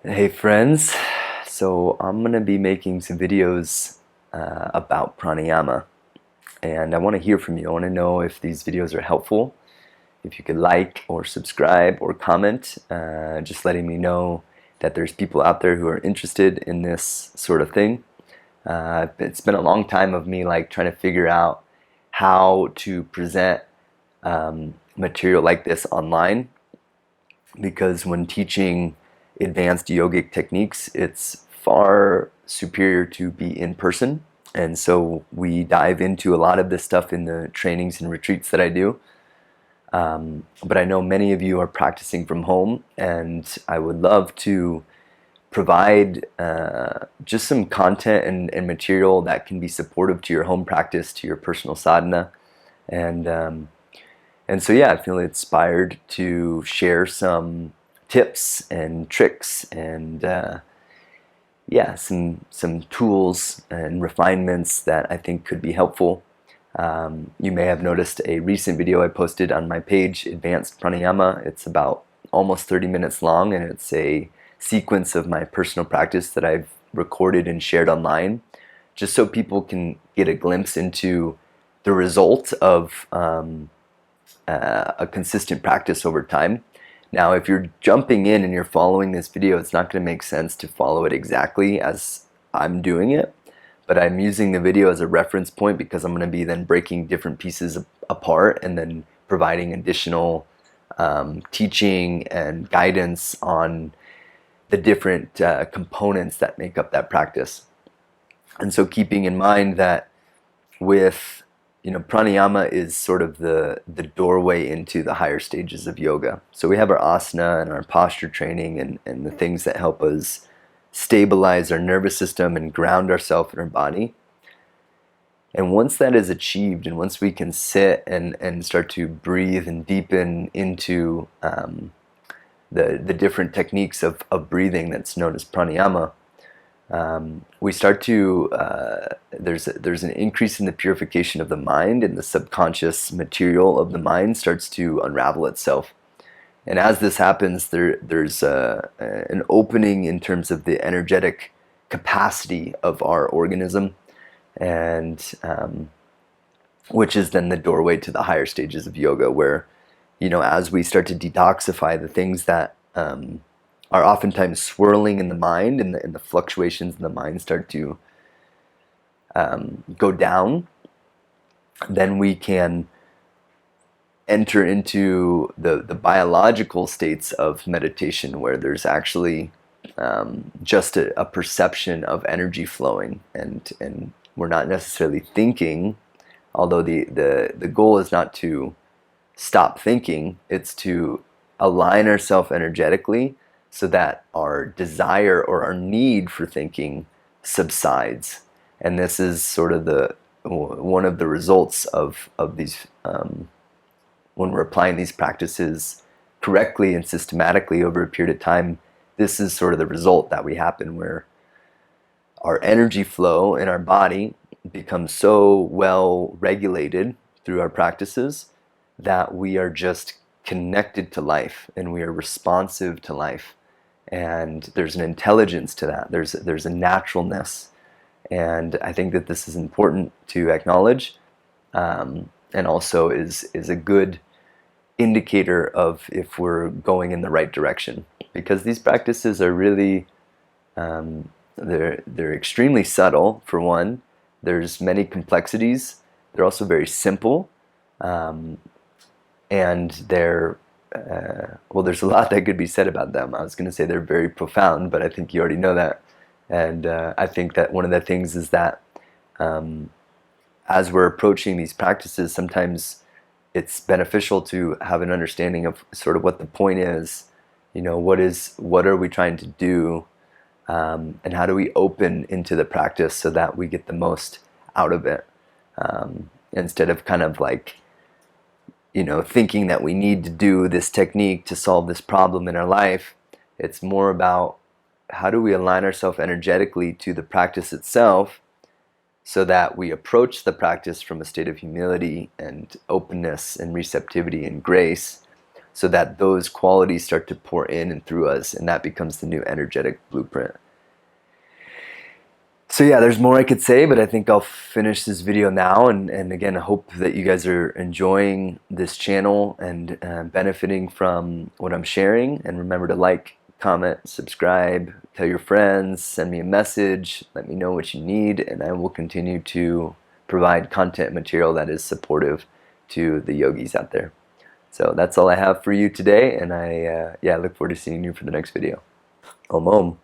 Hey friends, so I'm gonna be making some videos about pranayama, and I want to hear from you. I want to know if these videos are helpful. If you could like or subscribe or comment, just letting me know that there's people out there who are interested in this sort of thing. It's been a long time of me like trying to figure out how to present material like this online, because when teaching advanced yogic techniques, it's far superior to be in person. And so we dive into a lot of this stuff in the trainings and retreats that I do. But I know many of you are practicing from home, and I would love to provide just some content and material that can be supportive to your home practice, to your personal sadhana. And and so, yeah, I feel inspired to share some tips and tricks and yeah, some tools and refinements that I think could be helpful. You may have noticed a recent video I posted on my page, Advanced Pranayama. It's about almost 30 minutes long, and it's a sequence of my personal practice that I've recorded and shared online, just so people can get a glimpse into the result of a consistent practice over time. Now, if you're jumping in and you're following this video, it's not going to make sense to follow it exactly as I'm doing it, but I'm using the video as a reference point because I'm going to be then breaking different pieces apart and then providing additional teaching and guidance on the different components that make up that practice. And so keeping in mind that with pranayama is sort of the doorway into the higher stages of yoga. So we have our asana and our posture training and the things that help us stabilize our nervous system and ground ourselves in our body. And once that is achieved, and once we can sit and start to breathe and deepen into the different techniques of breathing that's known as pranayama, we start to there's an increase in the purification of the mind, and the subconscious material of the mind starts to unravel itself. And as this happens, there's an opening in terms of the energetic capacity of our organism, and which is then the doorway to the higher stages of yoga, where as we start to detoxify the things that are oftentimes swirling in the mind, and the fluctuations in the mind start to go down, then we can enter into the biological states of meditation, where there's actually just a perception of energy flowing, and we're not necessarily thinking, although the goal is not to stop thinking, it's to align ourselves energetically so that our desire or our need for thinking subsides. And this is sort of one of the results of these when we're applying these practices correctly and systematically over a period of time. This is sort of the result that we happen, where our energy flow in our body becomes so well regulated through our practices that we are just connected to life, and we are responsive to life, and there's an intelligence to that. There's a naturalness, and I think that this is important to acknowledge, and also is a good indicator of if we're going in the right direction, because these practices are really they're extremely subtle. For one, there's many complexities. They're also very simple, and they're well, there's a lot that could be said about them. I was going to say they're very profound, but I think you already know that. And I think that one of the things is that as we're approaching these practices, sometimes it's beneficial to have an understanding of sort of what the point is. What are we trying to do, and how do we open into the practice so that we get the most out of it, instead of kind of like thinking that we need to do this technique to solve this problem in our life. It's more about how do we align ourselves energetically to the practice itself, so that we approach the practice from a state of humility and openness and receptivity and grace, so that those qualities start to pour in and through us, and that becomes the new energetic blueprint. So yeah, there's more I could say, but I think I'll finish this video now. And again, I hope that you guys are enjoying this channel and benefiting from what I'm sharing. And remember to like, comment, subscribe, tell your friends, send me a message, let me know what you need, and I will continue to provide content material that is supportive to the yogis out there. So that's all I have for you today, and I look forward to seeing you for the next video. Om Om.